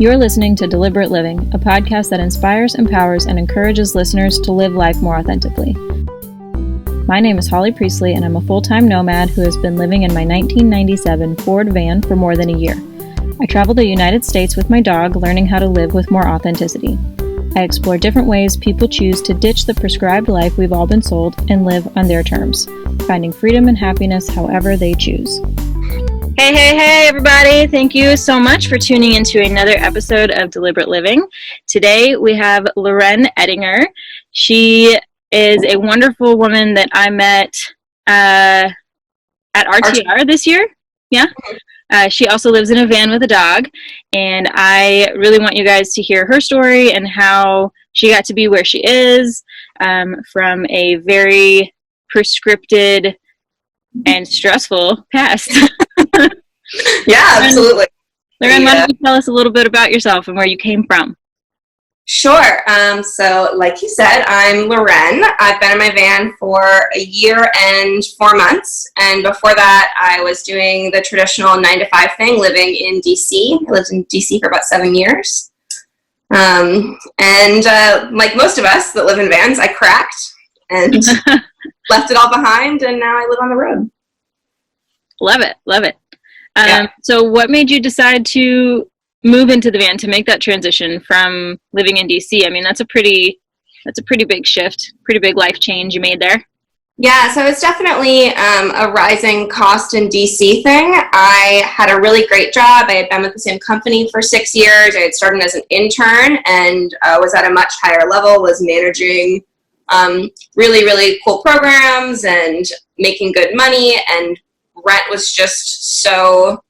You're listening to Deliberate Living, a podcast that inspires, empowers, and encourages listeners to live life more authentically. My name is Holly Priestley, and I'm a full-time nomad who has been living in my 1997 Ford van for more than a year. I travel the United States with my dog, learning how to live with more authenticity. I explore different ways people choose to ditch the prescribed life we've all been sold and live on their terms, finding freedom and happiness however they choose. Hey, everybody. Thank you so much for tuning into another episode of Deliberate Living. Today, we have Laurén Ettinger. She is a wonderful woman that I met at RTR this year. Yeah. She also lives in a van with a dog, and I really want you guys to hear her story and how she got to be where she is from a very prescripted and stressful past. Yeah, absolutely. Laurén, why don't you tell us a little bit about yourself and where you came from? Sure. So like you said, I'm Laurén. I've been in my van for a year and 4 months. And before that, I was doing the traditional 9-to-5 thing, living in DC. I lived in DC for about 7 years. Like most of us that live in vans, I cracked and left it all behind. And now I live on the road. Love it. Yeah. So what made you decide to move into the van, to make that transition from living in DC? I mean, that's a pretty big shift, pretty big life change you made there. Yeah, so it's definitely a rising cost in DC thing. I had a really great job. I had been with the same company for 6 years. I had started as an intern and was at a much higher level, was managing really, really cool programs and making good money, and rent was just so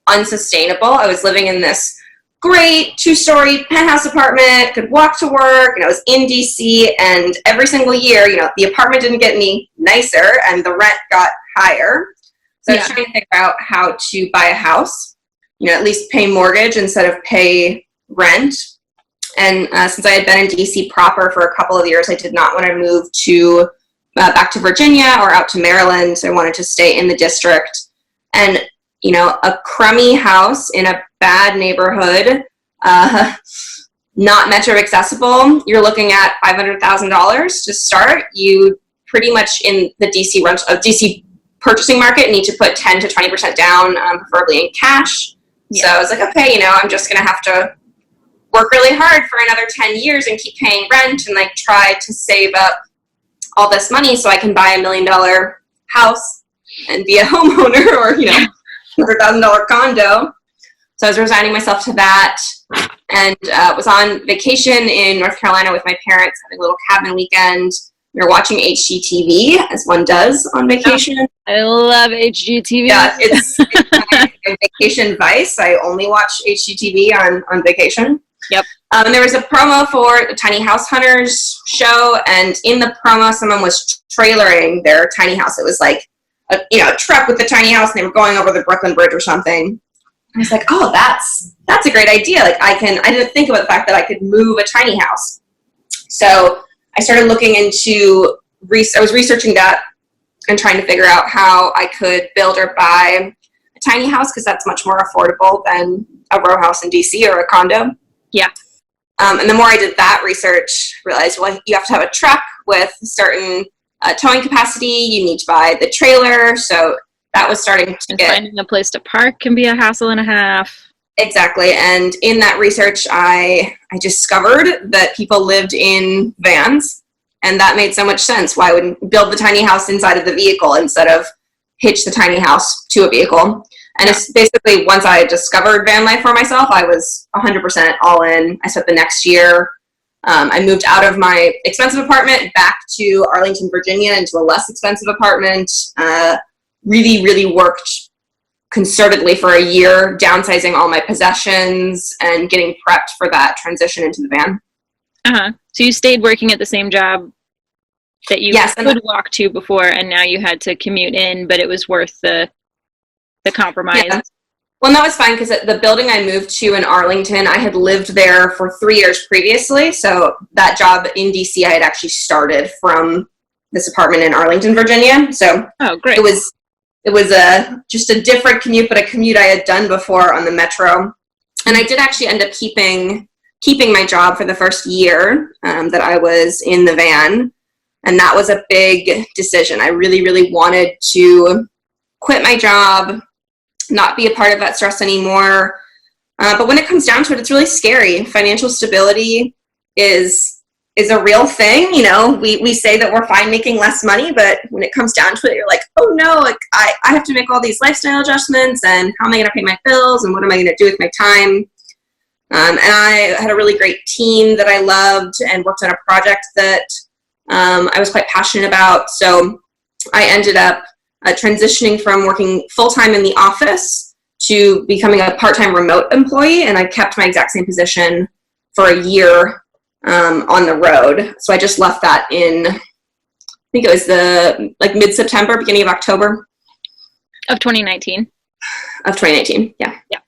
unsustainable. I was living in this great 2-story penthouse apartment, could walk to work, and I was in DC, and every single year, the apartment didn't get any nicer and the rent got higher. So I was trying to figure out how to buy a house, at least pay mortgage instead of pay rent. And since I had been in DC proper for a couple of years, I did not want to move to back to Virginia or out to Maryland. So I wanted to stay in the district. And, a crummy house in a bad neighborhood, not metro accessible, you're looking at $500,000 to start. You pretty much in the DC purchasing market need to put 10 to 20% down, preferably in cash. Yeah. So I was like, okay, I'm just going to have to work really hard for another 10 years and keep paying rent and try to save up all this money so I can buy $1 million house and be a homeowner, or $100,000 condo. So I was resigning myself to that, and was on vacation in North Carolina with my parents, having a little cabin weekend. We were watching HGTV, as one does on vacation. Oh, I love HGTV. Yeah, it's my vacation vice. I only watch HGTV on vacation. Yep. And there was a promo for the Tiny House Hunters show, and in the promo, someone was trailering their tiny house. It was like a truck with the tiny house, and they were going over the Brooklyn Bridge or something. I was like, oh, that's a great idea. I didn't think about the fact that I could move a tiny house. So I started looking into, I was researching that and trying to figure out how I could build or buy a tiny house, because that's much more affordable than a row house in DC or a condo. Yeah. And the more I did that research, realized, well, you have to have a truck with a certain towing capacity. You need to buy the trailer. So that was starting to get... finding a place to park can be a hassle and a half. Exactly. And in that research, I discovered that people lived in vans, and that made so much sense. Why wouldn't you build the tiny house inside of the vehicle instead of hitch the tiny house to a vehicle? And it's basically, once I discovered van life for myself, I was 100% all in. I spent the next year, I moved out of my expensive apartment back to Arlington, Virginia, into a less expensive apartment. Really, really worked concertedly for a year, downsizing all my possessions and getting prepped for that transition into the van. Uh-huh. So you stayed working at the same job that you could walk to before, and now you had to commute in, but it was worth the compromise. Yeah. Well, that was fine, because the building I moved to in Arlington, I had lived there for 3 years previously. So that job in DC, I had actually started from this apartment in Arlington, Virginia. So great. It was just a different commute, but a commute I had done before on the metro. And I did actually end up keeping my job for the first year that I was in the van. And that was a big decision. I really, really wanted to quit my job, not be a part of that stress anymore. But when it comes down to it, it's really scary. Financial stability is a real thing. You know, we say that we're fine making less money, but when it comes down to it, you're like, oh no, like I have to make all these lifestyle adjustments, and how am I going to pay my bills, and what am I going to do with my time? And I had a really great team that I loved and worked on a project that I was quite passionate about. So I ended up transitioning from working full-time in the office to becoming a part-time remote employee, and I kept my exact same position for a year on the road. So I just left that in, I think it was mid-September, beginning of October. Of 2019. Of 2019, yeah. Yeah.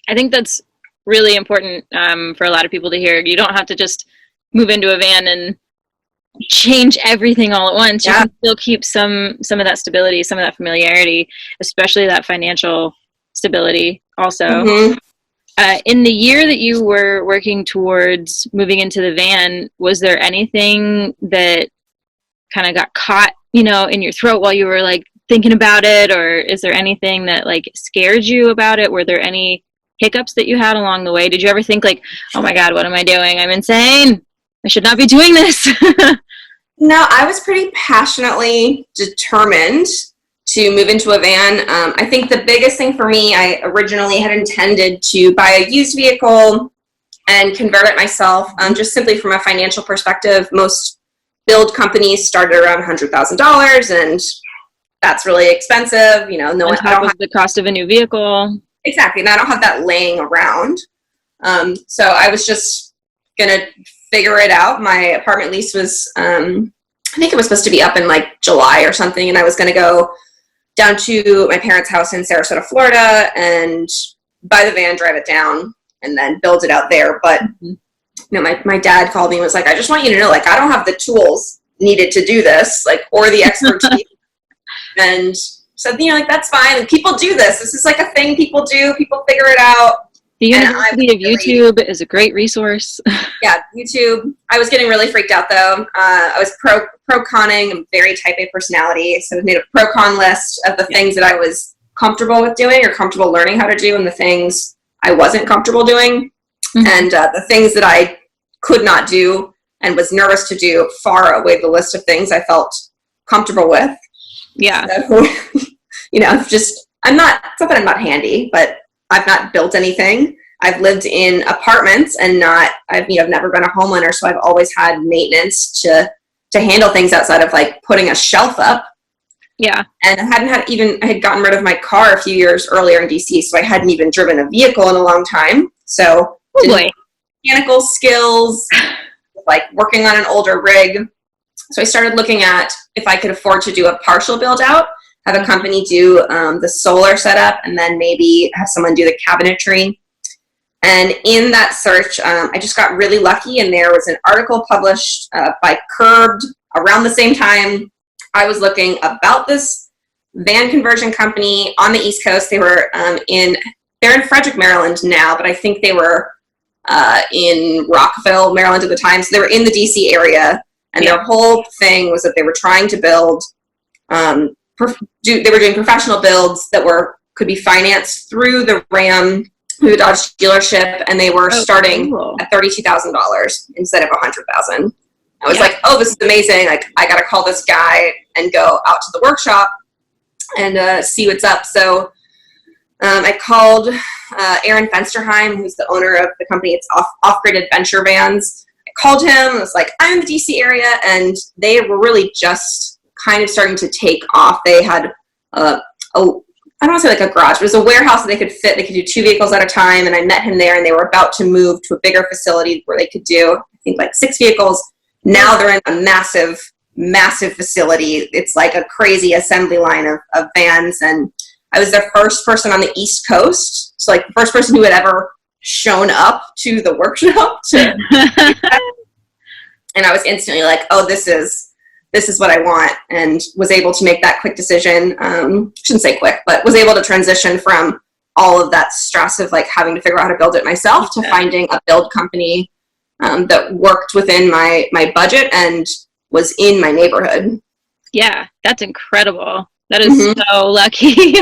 I think that's really important for a lot of people to hear. You don't have to just move into a van and change everything all at once. You can still keep some of that stability, some of that familiarity, especially that financial stability also. Mm-hmm. In the year that you were working towards moving into the van, was there anything that kind of got caught, in your throat while you were like thinking about it? Or is there anything that like scared you about it? Were there any hiccups that you had along the way? Did you ever think like, oh my God, what am I doing? I'm insane. I should not be doing this. No, I was pretty passionately determined to move into a van. I think the biggest thing for me, I originally had intended to buy a used vehicle and convert it myself, just simply from a financial perspective. Most build companies start at around $100,000, and that's really expensive. On top of the cost of a new vehicle. Exactly, and I don't have that laying around. So I was just gonna figure it out. My apartment lease was, I think it was supposed to be up in like July or something, and I was gonna go down to my parents' house in Sarasota, Florida, and buy the van, drive it down, and then build it out there. But my dad called me and was like, I just want you to know, like, I don't have the tools needed to do this, like, or the expertise. And said, that's fine. And people do this. This is like a thing people do. People figure it out. The University of YouTube is a great resource. Yeah, YouTube. I was getting really freaked out though. I was pro-conning. I'm very type A personality. So I made a pro-con list of the things that I was comfortable with doing or comfortable learning how to do, and the things I wasn't comfortable doing. Mm-hmm. And the things that I could not do and was nervous to do far outweighed the list of things I felt comfortable with. Yeah. So, it's not that I'm not handy, but I've not built anything. I've lived in apartments and I've never been a homeowner. So I've always had maintenance to handle things outside of like putting a shelf up. Yeah. And I had gotten rid of my car a few years earlier in DC. So I hadn't even driven a vehicle in a long time. So mechanical skills, like working on an older rig. So I started looking at if I could afford to do a partial build out, have a company do the solar setup, and then maybe have someone do the cabinetry. And in that search, I just got really lucky, and there was an article published by Curbed around the same time I was looking about this van conversion company on the East Coast. They were they're in Frederick, Maryland now, but I think they were in Rockville, Maryland at the time. So they were in the DC area, and their whole thing was that they were trying to build. They were doing professional builds that could be financed through the Ram, through the Dodge dealership, and they were starting at $32,000 instead of $100,000. I was like, oh, this is amazing. Like, I got to call this guy and go out to the workshop and see what's up. So I called Aaron Fensterheim, who's the owner of the company. It's Off-Grid Adventure Vans. I called him. I was like, I'm in the DC area, and they were really just kind of starting to take off. They had I don't want to say like a garage, but it was a warehouse that they could fit. They could do 2 vehicles at a time, and I met him there, and they were about to move to a bigger facility where they could do, I think, like 6 vehicles. Now they're in a massive, massive facility. It's like a crazy assembly line of vans, and I was the first person on the East Coast, so like the first person who had ever shown up to the workshop. And I was instantly like, oh, this is what I want, and was able to make that quick decision. Shouldn't say quick, but was able to transition from all of that stress of like having to figure out how to build it myself to finding a build company that worked within my budget and was in my neighborhood. Yeah, that's incredible. That is so lucky.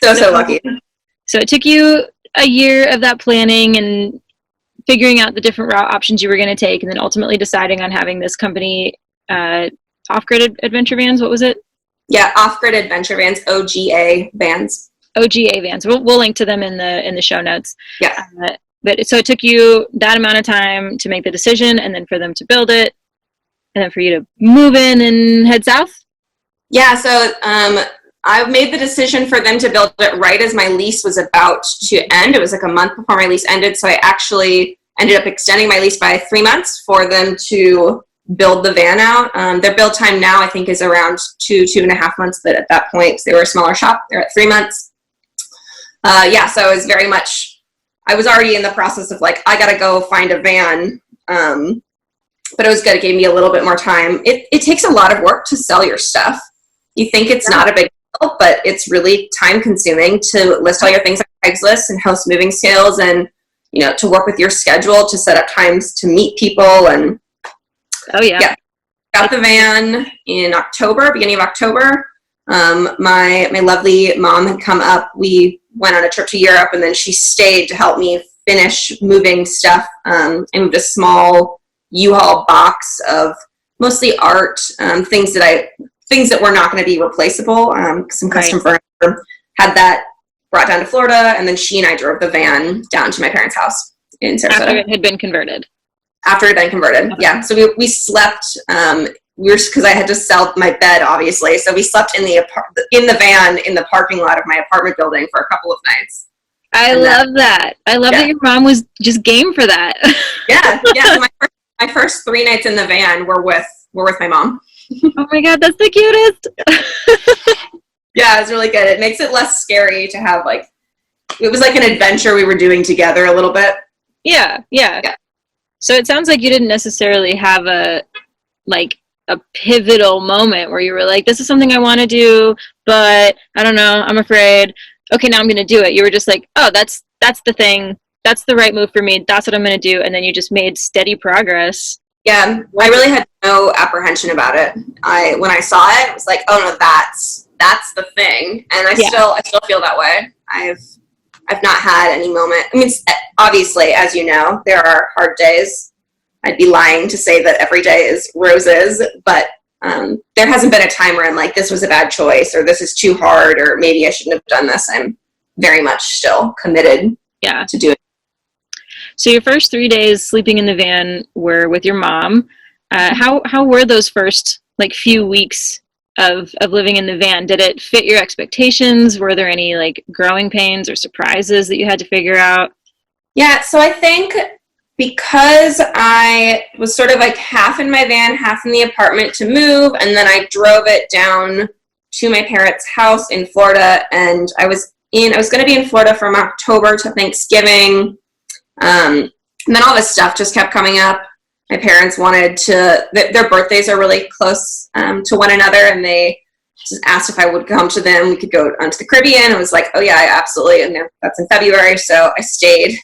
So lucky. So it took you a year of that planning and figuring out the different route options you were going to take, and then ultimately deciding on having this company, Off-Grid Adventure Vans. What was it? Yeah, Off-Grid Adventure Vans, OGA Vans. OGA Vans. We'll link to them in the show notes. Yeah. But so it took you that amount of time to make the decision, and then for them to build it, and then for you to move in and head south? Yeah, so I made the decision for them to build it right as my lease was about to end. It was like a month before my lease ended, so I actually ended up extending my lease by 3 months for them to build the van out. Their build time now, I think, is around 2.5 months, but at that point, because they were a smaller shop, they're at 3 months. So I was very much, I was already in the process of like, I got to go find a van, but it was good. It gave me a little bit more time. It takes a lot of work to sell your stuff. You think it's not a big deal, but it's really time consuming to list all your things on Craigslist and host moving sales and, you know, to work with your schedule, to set up times to meet people. And got the van in October, beginning of October. My lovely mom had come up. We went on a trip to Europe, and then she stayed to help me finish moving stuff. I moved a small U-Haul box of mostly art, things that were not going to be replaceable. Some custom furniture, had that brought down to Florida, and then she and I drove the van down to my parents' house in Sarasota. After it had been converted. After it had been converted, yeah. So we slept. Because I had to sell my bed, obviously. So we slept in the van in the parking lot of my apartment building for a couple of nights. I love that. I love that your mom was just game for that. Yeah. So my first 3 nights in the van were with my mom. Oh my God, that's the cutest. Yeah, it was really good. It makes it less scary to have it was like an adventure we were doing together a little bit. Yeah. So it sounds like you didn't necessarily have a pivotal moment where you were like, this is something I want to do, but I don't know, I'm afraid. Okay, now I'm going to do it. You were just like, oh, that's the thing. That's the right move for me. That's what I'm going to do. And then you just made steady progress. Yeah, I really had no apprehension about it. When I saw it, it was like, oh no, that's the thing. And I still feel that way. I've not had any moment. I mean, obviously, as you know, there are hard days. I'd be lying to say that every day is roses, but there hasn't been a time where I'm like, this was a bad choice, or this is too hard, or maybe I shouldn't have done this. I'm very much still committed to doing it. So your first 3 days sleeping in the van were with your mom. How were those first few weeks of living in the van? Did it fit your expectations? Were there any growing pains or surprises that you had to figure out? Yeah, so I think because I was sort of half in my van, half in the apartment to move, and then I drove it down to my parents' house in Florida, and I was going to be in Florida from October to Thanksgiving, and then all this stuff just kept coming up. My parents wanted their birthdays are really close to one another, and they just asked if I would come to them. We could go onto the Caribbean. I was like, oh yeah, absolutely, and that's in February, so I stayed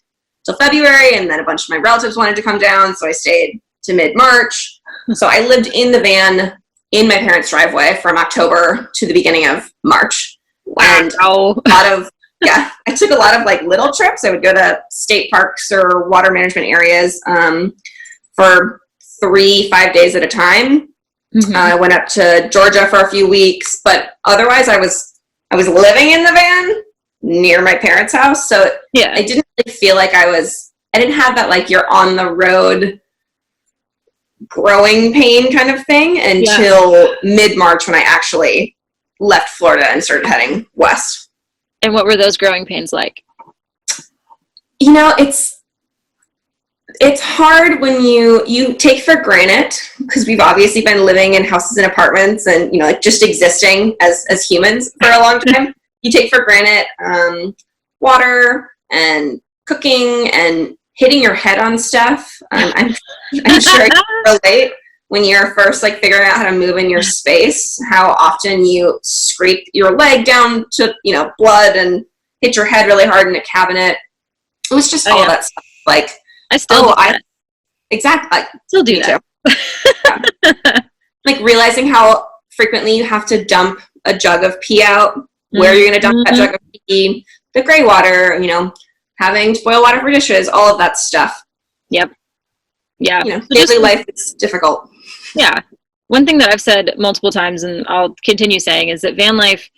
till February, and then a bunch of my relatives wanted to come down, so I stayed to mid-March. So I lived in the van in my parents' driveway from October to the beginning of March. Wow. And a lot of, I took a lot of little trips. I would go to state parks or water management areas for 3-5 days at a time. Mm-hmm. I went up to Georgia for a few weeks, but otherwise I was living in the van near my parents' house. So I didn't really feel like I didn't have that you're on the road growing pain kind of thing until mid-March when I actually left Florida and started heading west. And what were those growing pains like? You know, it's hard when you take for granted, because we've obviously been living in houses and apartments and, just existing as humans for a long time. You take for granted water and cooking and hitting your head on stuff. I'm sure you can relate. when you're first like figuring out how to move in your space, how often you scrape your leg down to, blood and hit your head really hard in a cabinet. It was just all that stuff. Like, I still do that. Exactly. I still do that. Yeah. Like realizing how frequently you have to dump a jug of pee out, where you're going to dump that jug of pee, the gray water, having to boil water for dishes, all of that stuff. Yep. Yeah. Daily life is difficult. Yeah. One thing that I've said multiple times, and I'll continue saying, is that van life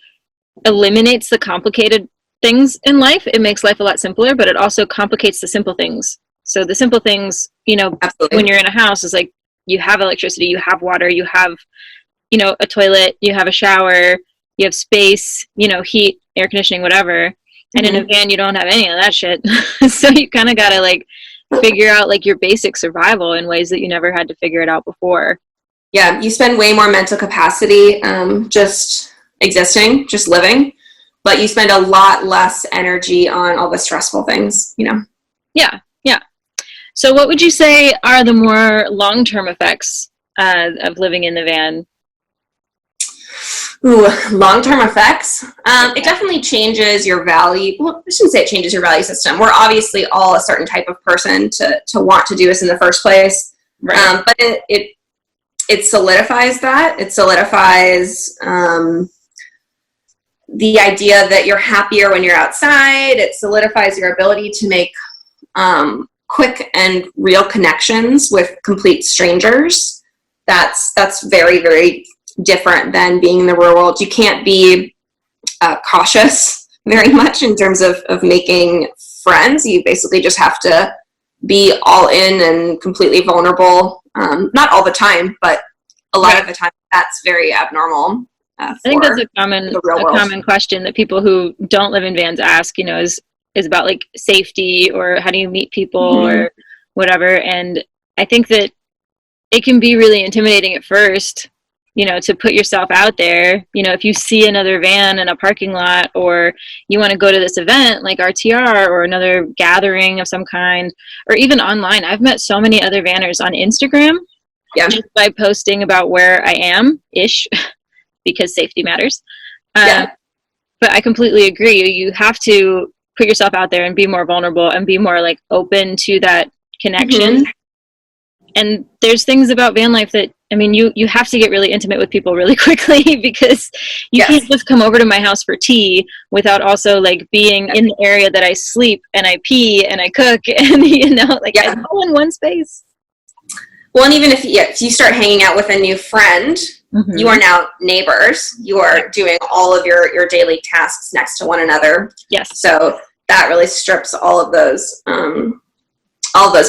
eliminates the complicated things in life. It makes life a lot simpler, but it also complicates the simple things. So the simple things, Absolutely. When you're in a house, is like you have electricity, you have water, you have, a toilet, you have a shower, you have space, heat, air conditioning, whatever. And in a van, you don't have any of that shit. So you kind of got to like figure out like your basic survival in ways that you never had to figure it out before. Yeah, you spend way more mental capacity just existing, just living, but you spend a lot less energy on all the stressful things, Yeah. So what would you say are the more long-term effects of living in the van? Ooh, long-term effects. It definitely changes your value. Well, I shouldn't say it changes your value system. We're obviously all a certain type of person to want to do this in the first place. Right. But it solidifies that. It solidifies the idea that you're happier when you're outside. It solidifies your ability to make quick and real connections with complete strangers. That's very, very different than being in the real world. You can't be cautious very much in terms of making friends. You basically just have to be all in and completely vulnerable. Not all the time, but a lot of the time that's very abnormal. I think that's a common question that people who don't live in vans ask, is about like safety or how do you meet people or whatever. And I think that it can be really intimidating at first, to put yourself out there. If you see another van in a parking lot, or you want to go to this event like RTR or another gathering of some kind, or even online. I've met so many other vanners on Instagram just by posting about where I am ish because safety matters. But I completely agree. You have to put yourself out there and be more vulnerable and be more like open to that connection. And there's things about van life that, you have to get really intimate with people really quickly because you can't just come over to my house for tea without also like being in the area that I sleep and I pee and I cook and, I'm all in one space. Well, and even if you start hanging out with a new friend, you are now neighbors. You are doing all of your daily tasks next to one another. Yes. So that really strips all of those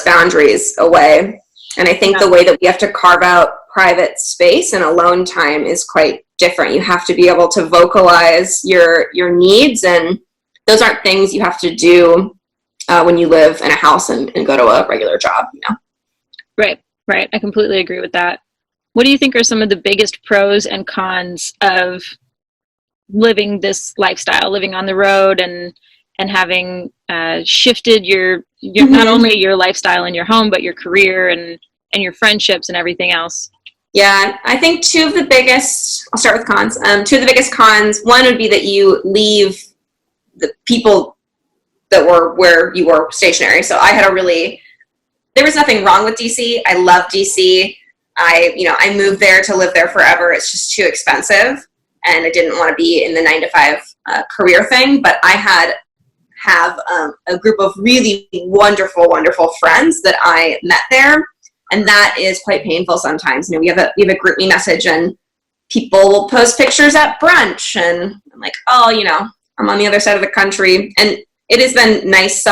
boundaries away. And I think the way that we have to carve out private space and alone time is quite different. You have to be able to vocalize your needs, and those aren't things you have to do when you live in a house and go to a regular job. Right. I completely agree with that. What do you think are some of the biggest pros and cons of living this lifestyle, living on the road and having shifted your not only your lifestyle in your home, but your career and your friendships and everything else? Yeah, I think I'll start with cons. Two of the biggest cons, one would be that you leave the people that were where you were stationary. So there was nothing wrong with DC. I love DC. I moved there to live there forever. It's just too expensive. And I didn't want to be in the 9-to-5 career thing, but I have a group of really wonderful, wonderful friends that I met there. And that is quite painful sometimes. We have a group me message and people will post pictures at brunch and I'm like, I'm on the other side of the country. And it has been nice.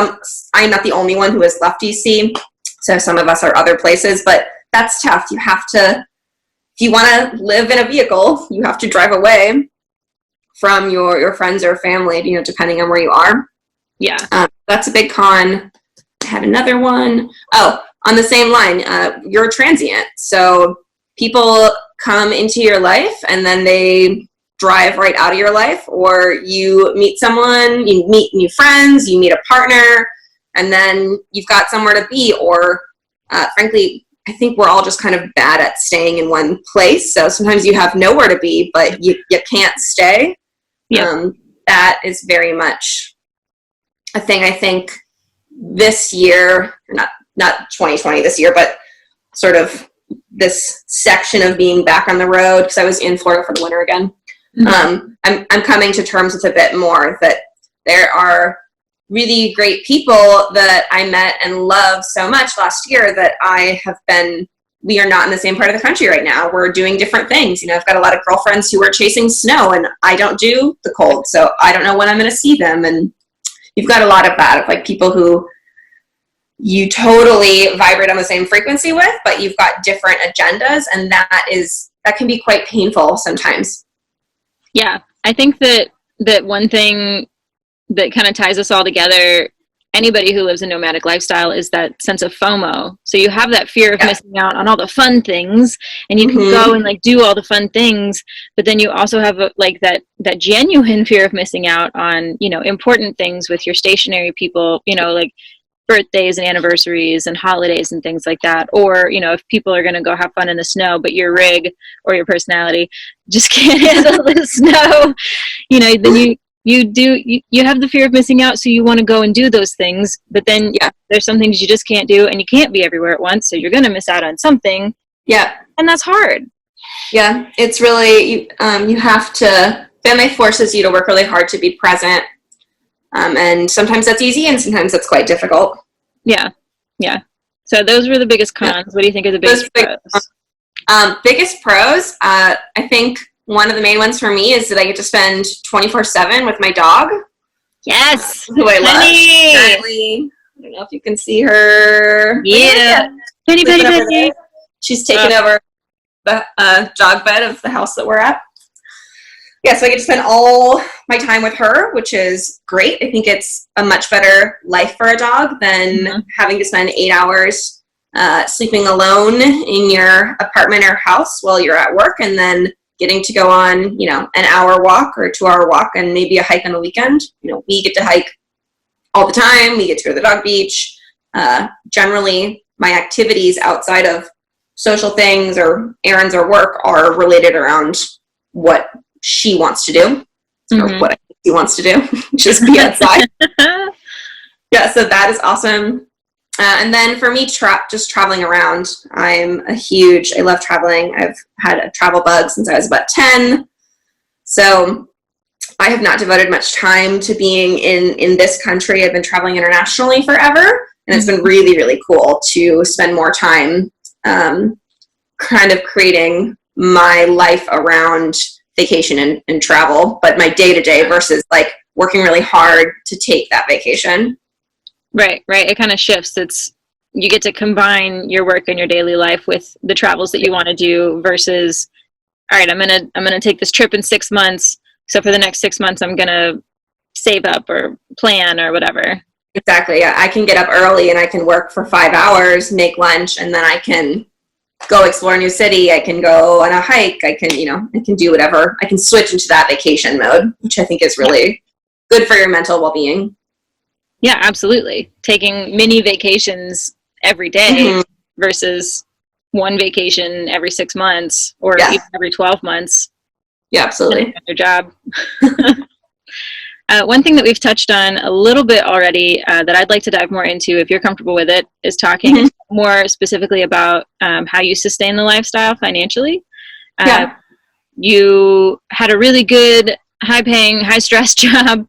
I'm not the only one who has left DC. So some of us are other places, but that's tough. You have to, if you want to live in a vehicle, you have to drive away from your friends or family, depending on where you are. Yeah. That's a big con. I had another one. Oh, on the same line, you're transient. So people come into your life and then they drive right out of your life, or you meet someone, you meet new friends, you meet a partner, and then you've got somewhere to be, or frankly, I think we're all just kind of bad at staying in one place. So sometimes you have nowhere to be, but you can't stay. Yeah. That is very much a thing. I think this year, not 2020 this year, but sort of this section of being back on the road, because I was in Florida for the winter again. Mm-hmm. I'm coming to terms with a bit more that there are really great people that I met and loved so much last year that we are not in the same part of the country right now. We're doing different things. I've got a lot of girlfriends who are chasing snow, and I don't do the cold, so I don't know when I'm going to see them. And you've got a lot of that, of like people who you totally vibrate on the same frequency with, but you've got different agendas, and that can be quite painful sometimes. Yeah, I think that one thing that kind of ties us all together, anybody who lives a nomadic lifestyle, is that sense of FOMO. So you have that fear of missing out on all the fun things, and you can go and like do all the fun things, but then you also have that genuine fear of missing out on, important things with your stationary people, like birthdays and anniversaries and holidays and things like that. Or, if people are going to go have fun in the snow, but your rig or your personality just can't handle the snow, then you have the fear of missing out. So you want to go and do those things, but then there's some things you just can't do, and you can't be everywhere at once. So you're going to miss out on something. Yeah. And that's hard. Yeah. It's really, you have to, family forces you to work really hard to be present. And sometimes that's easy, and sometimes that's quite difficult. Yeah. Yeah. So those were the biggest cons. Yeah. What do you think are the biggest pros? Biggest pros, I think one of the main ones for me is that I get to spend 24/7 with my dog. Yes. Who I love. Currently, I don't know if you can see her. Yeah. Penny. She's taken over the jog bed of the house that we're at. Yeah, so I get to spend all my time with her, which is great. I think it's a much better life for a dog than having to spend 8 hours sleeping alone in your apartment or house while you're at work, and then getting to go on, an hour walk or a 2-hour walk and maybe a hike on the weekend. We get to hike all the time. We get to go to the dog beach. Generally, my activities outside of social things or errands or work are related around what she wants to do, or what he wants to do, just be outside. Yeah, so that is awesome. And then for me, just traveling around, I love traveling. I've had a travel bug since I was about 10. So I have not devoted much time to being in this country. I've been traveling internationally forever, and it's been really, really cool to spend more time kind of creating my life around vacation and travel, but my day-to-day versus like working really hard to take that vacation. Right. It kind of shifts. You get to combine your work and your daily life with the travels that you want to do versus, all right, I'm gonna take this trip in 6 months. So for the next 6 months, I'm gonna save up or plan or whatever. Exactly. Yeah, I can get up early and I can work for 5 hours, make lunch, and then I can go explore a new city. I can go on a hike. I can do whatever. I can switch into that vacation mode, which I think is really good for your mental well-being. Yeah, absolutely. Taking mini vacations every day versus one vacation every 6 months or even every 12 months. Yeah, absolutely. Your job. One thing that we've touched on a little bit already that I'd like to dive more into, if you're comfortable with it, is talking more specifically about how you sustain the lifestyle financially. You had a really good, high-paying, high-stress job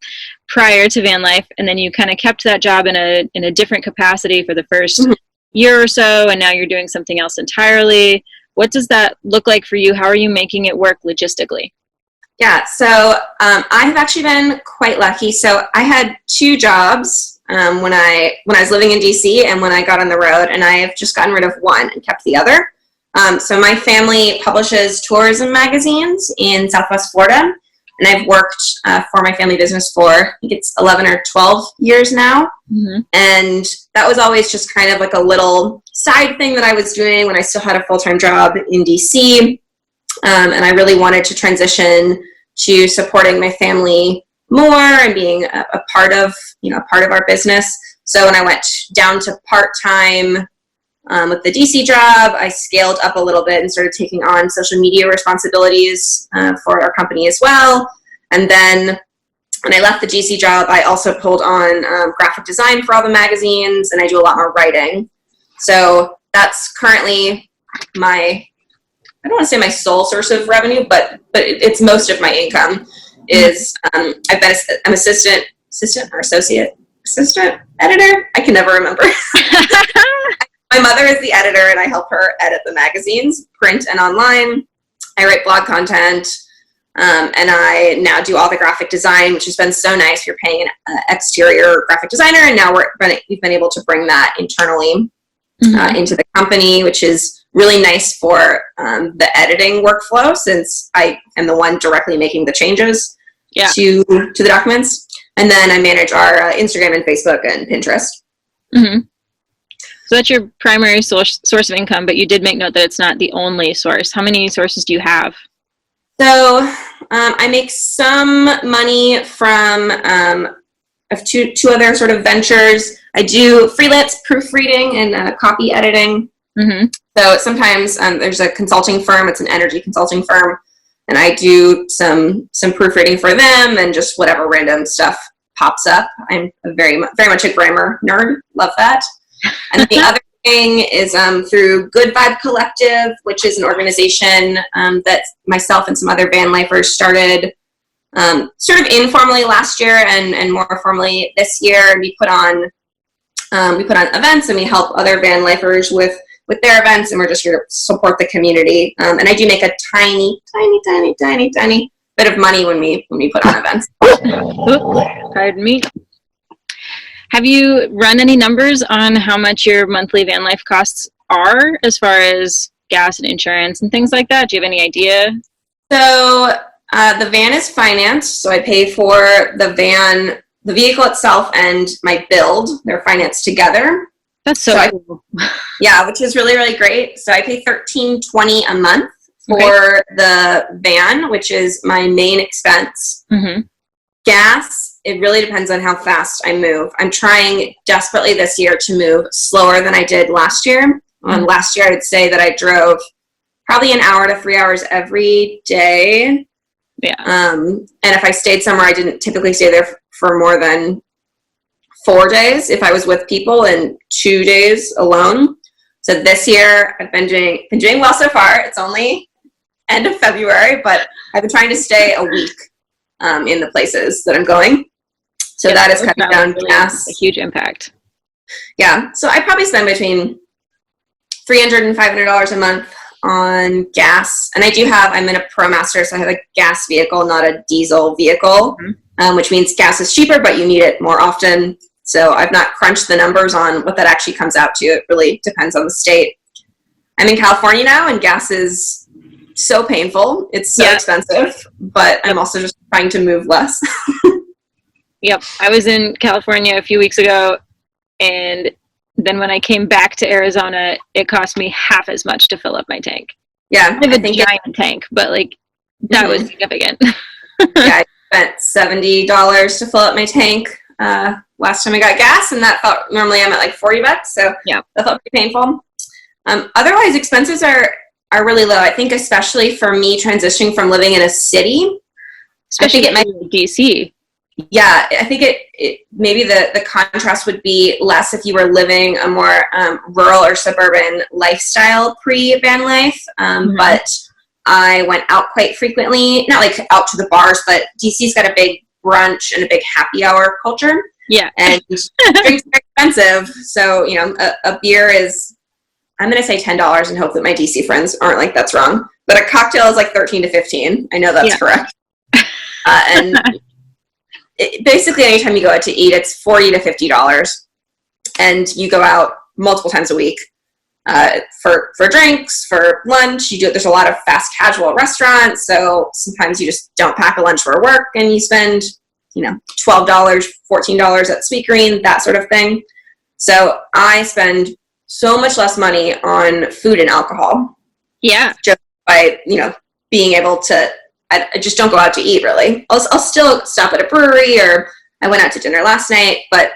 prior to van life, and then you kind of kept that job in a different capacity for the first year or so, and now you're doing something else entirely. What does that look like for you? How are you making it work logistically? Yeah, so I have actually been quite lucky. So I had 2 jobs when I was living in DC and when I got on the road, and I have just gotten rid of one and kept the other. So my family publishes tourism magazines in Southwest Florida, and I've worked for my family business for, I think it's 11 or 12 years now. And that was always just kind of like a little side thing that I was doing when I still had a full-time job in DC. And I really wanted to transition to supporting my family more and being a part of our business. So when I went down to part-time With the DC job, I scaled up a little bit and started taking on social media responsibilities for our company as well. And then when I left the DC job, I also pulled on graphic design for all the magazines, and I do a lot more writing. So that's currently I don't want to say my sole source of revenue, but it's most of my income is, I'm assistant editor. I can never remember. My mother is the editor, and I help her edit the magazines, print and online. I write blog content, and I now do all the graphic design, which has been so nice. You're paying an exterior graphic designer, and now we've been able to bring that internally into the company, which is really nice for the editing workflow, since I am the one directly making the changes to the documents. And then I manage our Instagram and Facebook and Pinterest. Mm-hmm. So that's your primary source of income, but you did make note that it's not the only source. How many sources do you have? So I make some money from two other sort of ventures. I do freelance proofreading and copy editing. Mm-hmm. So sometimes there's a consulting firm. It's an energy consulting firm. And I do some proofreading for them, and just whatever random stuff pops up. I'm very much a grammar nerd. Love that. And the other thing is through Good Vibe Collective, which is an organization that myself and some other van lifers started sort of informally last year and more formally this year. We put on events, and we help other van lifers with their events, and we're just here to support the community. And I do make a tiny bit of money when we put on events. Pardon me. Have you run any numbers on how much your monthly van life costs are, as far as gas and insurance and things like that? Do you have any idea? So the van is financed, so I pay for the vehicle itself and my build. They're financed together. That's so cool. Yeah, which is really, really great. So I pay $13.20 a month for the van, which is my main expense. Mm-hmm. Gas, it really depends on how fast I move. I'm trying desperately this year to move slower than I did last year. Last year, I would say that I drove probably an hour to 3 hours every day. Yeah. And if I stayed somewhere, I didn't typically stay there for more than 4 days if I was with people, and 2 days alone. So this year, I've been doing well so far. It's only end of February, but I've been trying to stay a week in the places that I'm going. So that is cutting down gas. A huge impact. Yeah. So I probably spend between $300 and $500 a month on gas. And I'm in a ProMaster, so I have a gas vehicle, not a diesel vehicle, which means gas is cheaper, but you need it more often. So I've not crunched the numbers on what that actually comes out to. It really depends on the state. I'm in California now, and gas is so painful. It's so expensive, but I'm also just trying to move less. Yep. I was in California a few weeks ago, and then when I came back to Arizona, it cost me half as much to fill up my tank. Yeah. I have a giant tank, but that was significant. Yeah, I spent $70 to fill up my tank last time I got gas, and that felt, normally I'm at $40, so that felt pretty painful. Otherwise, expenses are really low. I think especially for me transitioning from living in a city, especially in DC. Yeah, I think it maybe the contrast would be less if you were living a more rural or suburban lifestyle pre-van life. But I went out quite frequently, not out to the bars, but DC's got a big brunch and a big happy hour culture. Yeah. And drinks are expensive. So, a beer is, I'm going to say $10 and hope that my DC friends aren't like, that's wrong. But a cocktail is $13 to $15. I know that's correct. And basically anytime you go out to eat, it's $40 to $50. And you go out multiple times a week for drinks, for lunch. There's a lot of fast casual restaurants. So sometimes you just don't pack a lunch for work and you spend, $12, $14 at Sweet Green, that sort of thing. So I spend so much less money on food and alcohol. Yeah. Just by, being able to, I just don't go out to eat really. I'll still stop at a brewery, or I went out to dinner last night, but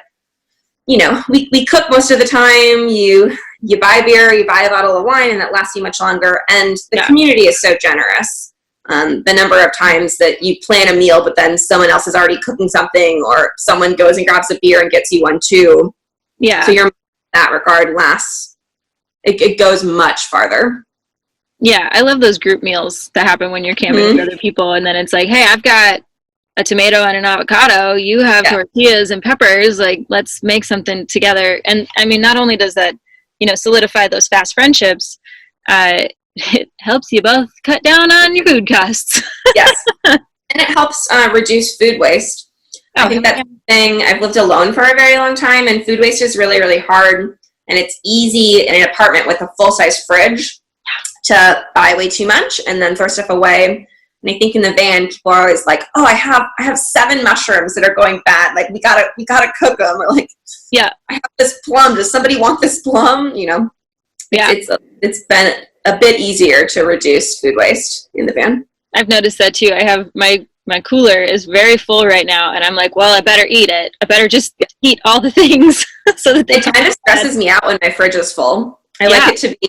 we cook most of the time. You you buy beer, you buy a bottle of wine, and that lasts you much longer. And the community is so generous. The number of times that you plan a meal, but then someone else is already cooking something, or someone goes and grabs a beer and gets you one too. Yeah. So your in that regard lasts. It goes much farther. Yeah, I love those group meals that happen when you're camping with other people, and then it's like, hey, I've got a tomato and an avocado, you have tortillas and peppers, like, let's make something together. And I mean, not only does that, solidify those fast friendships, it helps you both cut down on your food costs. Yes. And it helps reduce food waste. I think that's the thing. I've lived alone for a very long time, and food waste is really, really hard. And it's easy in an apartment with a full-size fridge to buy way too much and then throw stuff away. And I think in the van, people are always like, "Oh, I have 7 mushrooms that are going bad. Like, we gotta cook them." Or like, "Yeah, I have this plum. Does somebody want this plum?" Yeah. It's been a bit easier to reduce food waste in the van. I've noticed that too. I have my cooler is very full right now, and I'm like, well, I better eat it. I better just eat all the things so that it kind of stresses me out when my fridge is full. I like it to be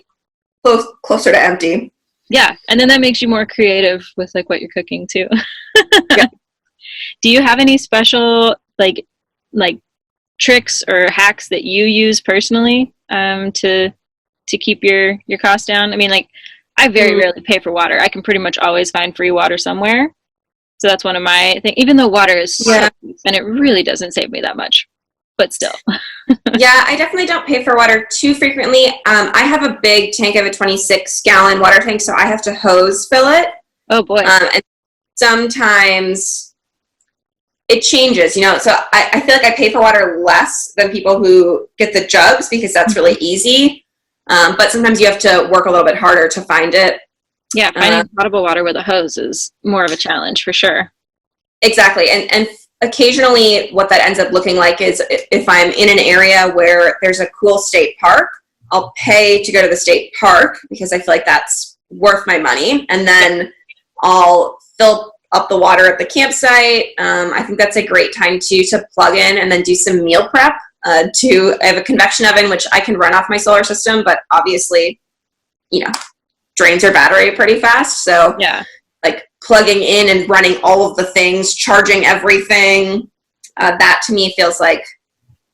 closer to empty. Yeah, and then that makes you more creative with like what you're cooking too. Yeah. Do you have any special like tricks or hacks that you use personally to keep your costs down? I mean, like, I very rarely pay for water. I can pretty much always find free water somewhere. So that's one of my things, even though water is so cheap, and it really doesn't save me that much, but still. Yeah, I definitely don't pay for water too frequently. I have a big tank. I have a 26-gallon water tank, so I have to hose fill it. Oh, boy. And sometimes it changes, so I feel like I pay for water less than people who get the jugs because that's really easy. But sometimes you have to work a little bit harder to find it. Yeah, finding potable water with a hose is more of a challenge for sure. Exactly. And occasionally what that ends up looking like is if I'm in an area where there's a cool state park, I'll pay to go to the state park because I feel like that's worth my money. And then I'll fill up the water at the campsite. I think that's a great time to plug in and then do some meal prep. I have a convection oven, which I can run off my solar system, but obviously, drains your battery pretty fast. So like plugging in and running all of the things, charging everything, that to me feels like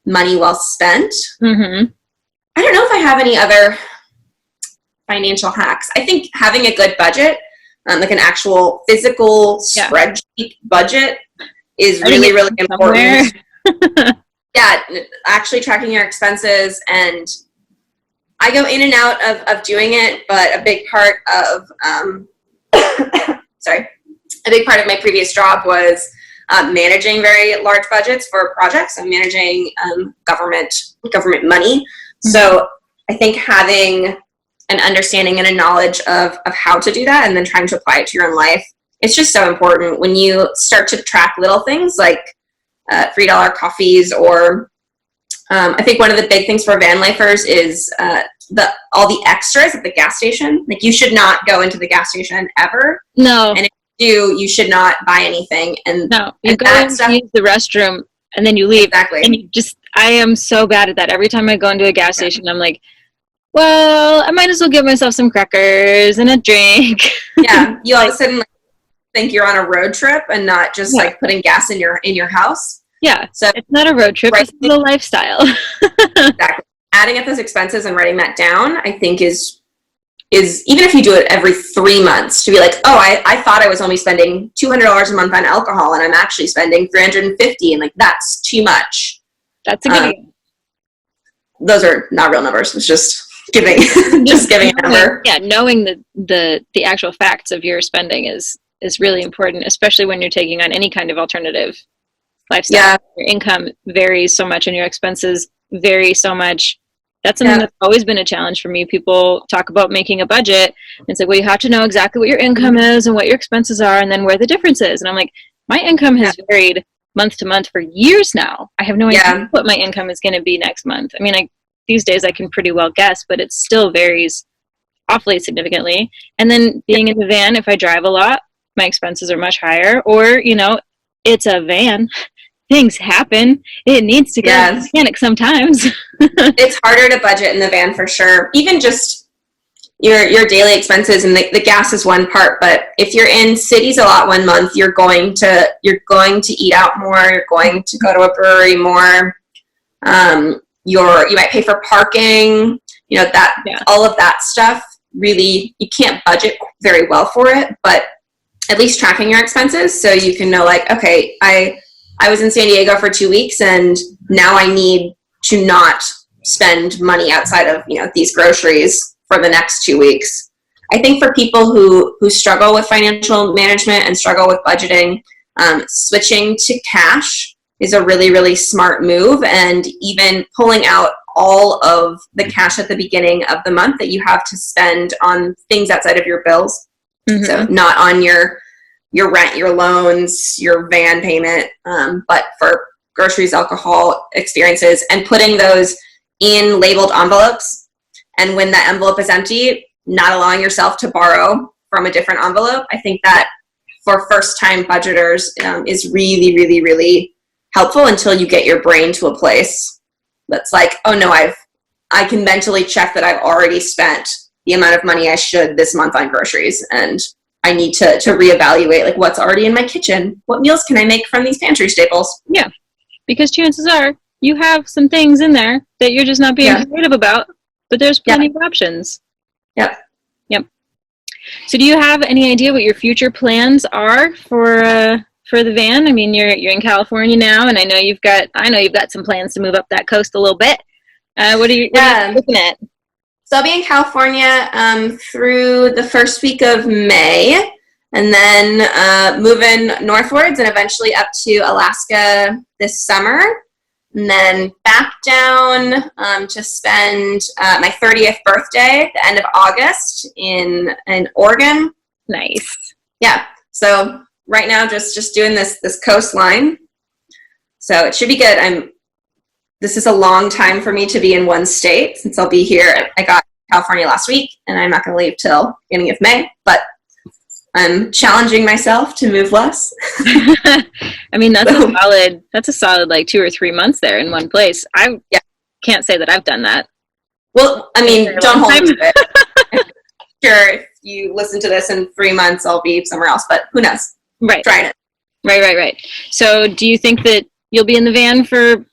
money well spent. Mm-hmm. I don't know if I have any other financial hacks. I think having a good budget, like an actual physical spreadsheet budget is really, really important. Yeah, actually tracking your expenses, and I go in and out of doing it, but a big part of a big part of my previous job was managing very large budgets for projects and managing government money. Mm-hmm. So I think having an understanding and a knowledge of how to do that and then trying to apply it to your own life, it's just so important when you start to track little things like $3 coffees, or I think one of the big things for van lifers is all the extras at the gas station. Like, you should not go into the gas station ever. No. And if you do, you should not buy anything. And no, you go and use the restroom and then you leave. Exactly. And I am so bad at that. Every time I go into a gas station, I'm like, well, I might as well give myself some crackers and a drink. Yeah. You all of a sudden think you're on a road trip and not just like putting gas in your house. Yeah, so it's not a road trip, it's a lifestyle. Exactly. Adding up those expenses and writing that down, I think is even if you do it every 3 months, to be like, oh, I thought I was only spending $200 a month on alcohol, and I'm actually spending $350, and like, that's too much. That's a good idea. Those are not real numbers. It's just giving a number. Yeah, knowing the actual facts of your spending is really important, especially when you're taking on any kind of alternative lifestyle. Yeah. Your income varies so much and your expenses vary so much. That's something that's always been a challenge for me. People talk about making a budget and it's like, well, you have to know exactly what your income is and what your expenses are and then where the difference is. And I'm like, my income has varied month to month for years now. I have no idea what my income is going to be next month. I mean, these days I can pretty well guess, but it still varies awfully significantly. And then being in the van, if I drive a lot, my expenses are much higher, or, it's a van. things happen. It needs to go to the mechanic sometimes. It's harder to budget in the van for sure. Even just your daily expenses, and the gas is one part, but if you're in cities a lot one month, you're going to eat out more, you're going to go to a brewery more. You might pay for parking, all of that stuff. Really, you can't budget very well for it, but at least tracking your expenses so you can know, like, okay, I was in San Diego for 2 weeks and now I need to not spend money outside of, these groceries for the next 2 weeks. I think for people who struggle with financial management and struggle with budgeting, switching to cash is a really, really smart move, and even pulling out all of the cash at the beginning of the month that you have to spend on things outside of your bills. Mm-hmm. So not on your rent, your loans, your van payment, but for groceries, alcohol, experiences, and putting those in labeled envelopes. And when that envelope is empty, not allowing yourself to borrow from a different envelope. I think that for first-time budgeters is really, really, really helpful until you get your brain to a place that's like, oh no, I can mentally check that I've already spent the amount of money I should this month on groceries, and I need to reevaluate, like, what's already in my kitchen. What meals can I make from these pantry staples? Yeah, because chances are you have some things in there that you're just not being creative about, but there's plenty of options. Yep. So do you have any idea what your future plans are for the van? I mean, you're in California now, and I know you've got some plans to move up that coast a little bit. What are you looking at? So I'll be in California through the first week of May, and then moving northwards and eventually up to Alaska this summer, and then back down to spend my 30th birthday at the end of August in Oregon. Nice. Yeah. So right now, just doing this coastline. So it should be good. This is a long time for me to be in one state, since I'll be here. I got California last week, and I'm not going to leave till beginning of May, but I'm challenging myself to move less. I mean, that's a solid like 2 or 3 months there in one place. I can't say that I've done that. Well, I mean, don't hold me to it. Sure, if you listen to this in 3 months, I'll be somewhere else, but who knows? Right. Trying it. Right. So do you think that you'll be in the van for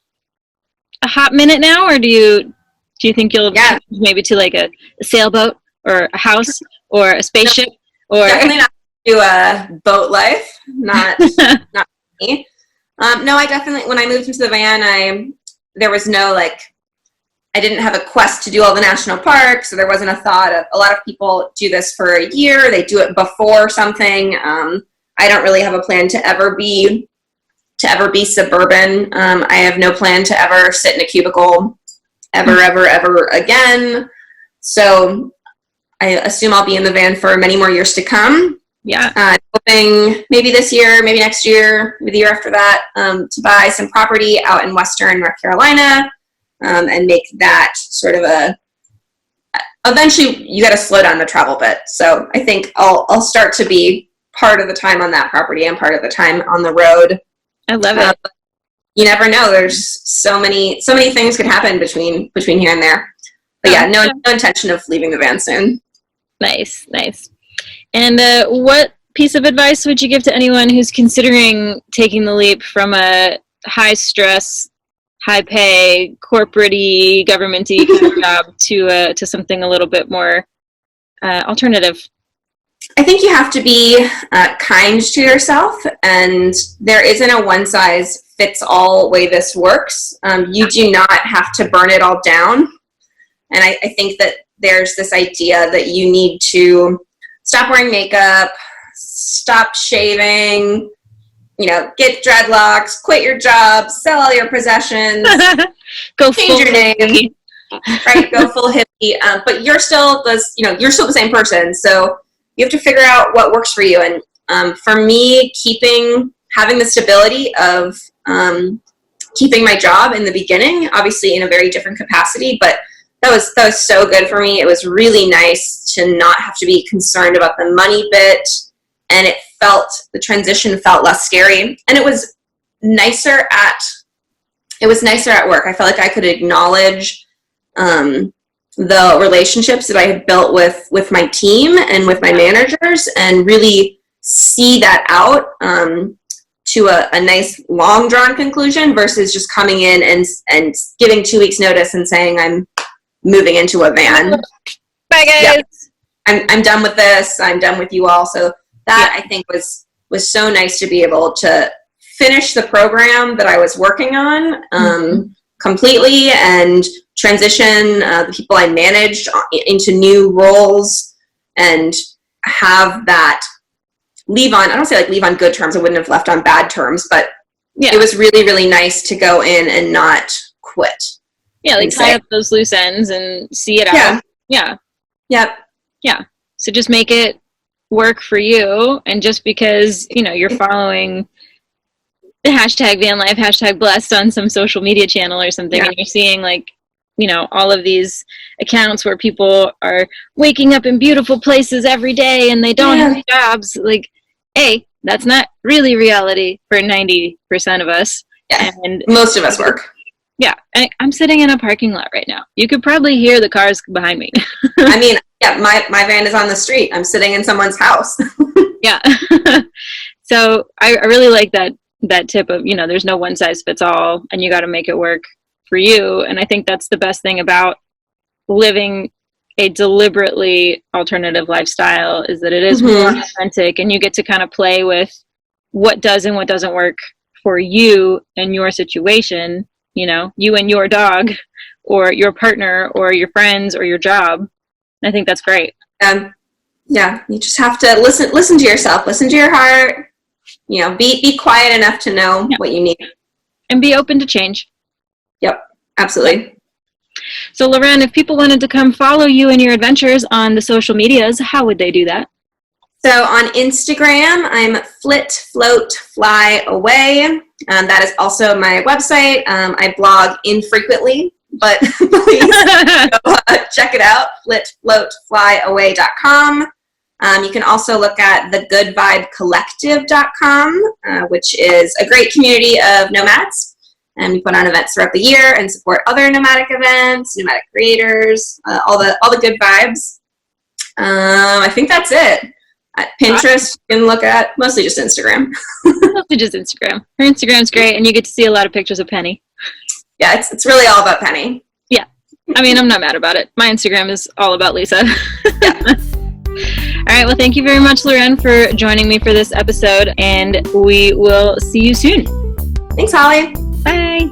a hot minute now, or do you think you'll maybe to like a sailboat or a house or a spaceship? No, or definitely not do a boat life. Not me. No, I definitely, when I moved into the van, there was no, like, I didn't have a quest to do all the national parks, so there wasn't a thought of, a lot of people do this for a year, they do it before something. I don't really have a plan to ever be suburban. I have no plan to ever sit in a cubicle ever again. So I assume I'll be in the van for many more years to come. Yeah. Hoping maybe this year, maybe next year, maybe the year after that, to buy some property out in Western North Carolina, and make that sort of eventually you got to slow down the travel bit. So I think I'll start to be part of the time on that property and part of the time on the road. I love it. You never know. There's so many things could happen between here and there. But no intention of leaving the van soon. Nice. And what piece of advice would you give to anyone who's considering taking the leap from a high stress, high pay, corporate-y, government-y kind of job to something a little bit more alternative? I think you have to be kind to yourself, and there isn't a one-size-fits-all way this works. You do not have to burn it all down. And I think that there's this idea that you need to stop wearing makeup, stop shaving, get dreadlocks, quit your job, sell all your possessions, change your name, right? Go full hippie. But you're still the same person. So you have to figure out what works for you. And for me, having the stability of keeping my job in the beginning, obviously in a very different capacity, but that was so good for me. It was really nice to not have to be concerned about the money bit, and the transition felt less scary. And it was nicer at work. I felt like I could acknowledge the relationships that I had built with my team and with my managers, and really see that out to a nice long drawn conclusion versus just coming in and giving 2 weeks notice and saying I'm moving into a van. Bye guys. Yep. I'm done with this. I'm done with you all. So that I think was so nice to be able to finish the program that I was working on completely and transition the people I managed into new roles and have that leave on, I don't say like leave on good terms. I wouldn't have left on bad terms, but it was really, really nice to go in and not quit. Yeah, like tie up those loose ends and see it out. Yeah. Yep. Yeah. So just make it work for you. And just because, you're following the hashtag van life, hashtag blessed on some social media channel or something, and you're seeing like, all of these accounts where people are waking up in beautiful places every day and they don't have jobs. Like, that's not really reality for 90% of us. Yeah. And most of us work. Yeah. I'm sitting in a parking lot right now. You could probably hear the cars behind me. I mean, my van is on the street. I'm sitting in someone's house. Yeah. So I really like that tip of, there's no one size fits all and you got to make it work for you. And I think that's the best thing about living a deliberately alternative lifestyle is that it is more authentic, and you get to kind of play with what does and what doesn't work for you and your situation, you and your dog or your partner or your friends or your job. And I think that's great. Yeah, you just have to listen to yourself, listen to your heart, be quiet enough to know what you need. And be open to change. Yep, absolutely. So Laurén, if people wanted to come follow you and your adventures on the social medias, how would they do that? So on Instagram, I'm Flit, Float, Fly Away. That is also my website. I blog infrequently, but please go, check it out, flitfloatflyaway.com. You can also look at thegoodvibecollective.com, which is a great community of nomads. And we put on events throughout the year and support other nomadic events, nomadic creators, all the good vibes. I think that's it. At Pinterest, you can look at mostly just Instagram. Mostly just Instagram. Her Instagram's great, and you get to see a lot of pictures of Penny. Yeah, it's really all about Penny. Yeah. I mean, I'm not mad about it. My Instagram is all about Lisa. Yeah. All right. Well, thank you very much, Laurén, for joining me for this episode, and we will see you soon. Thanks, Holly. Bye.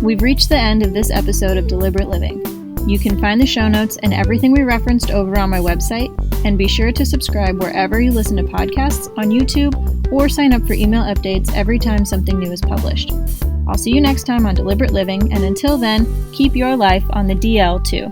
We've reached the end of this episode of Deliberate Living. You can find the show notes and everything we referenced over on my website, and be sure to subscribe wherever you listen to podcasts on YouTube or sign up for email updates every time something new is published. I'll see you next time on Deliberate Living, and until then, keep your life on the DL too.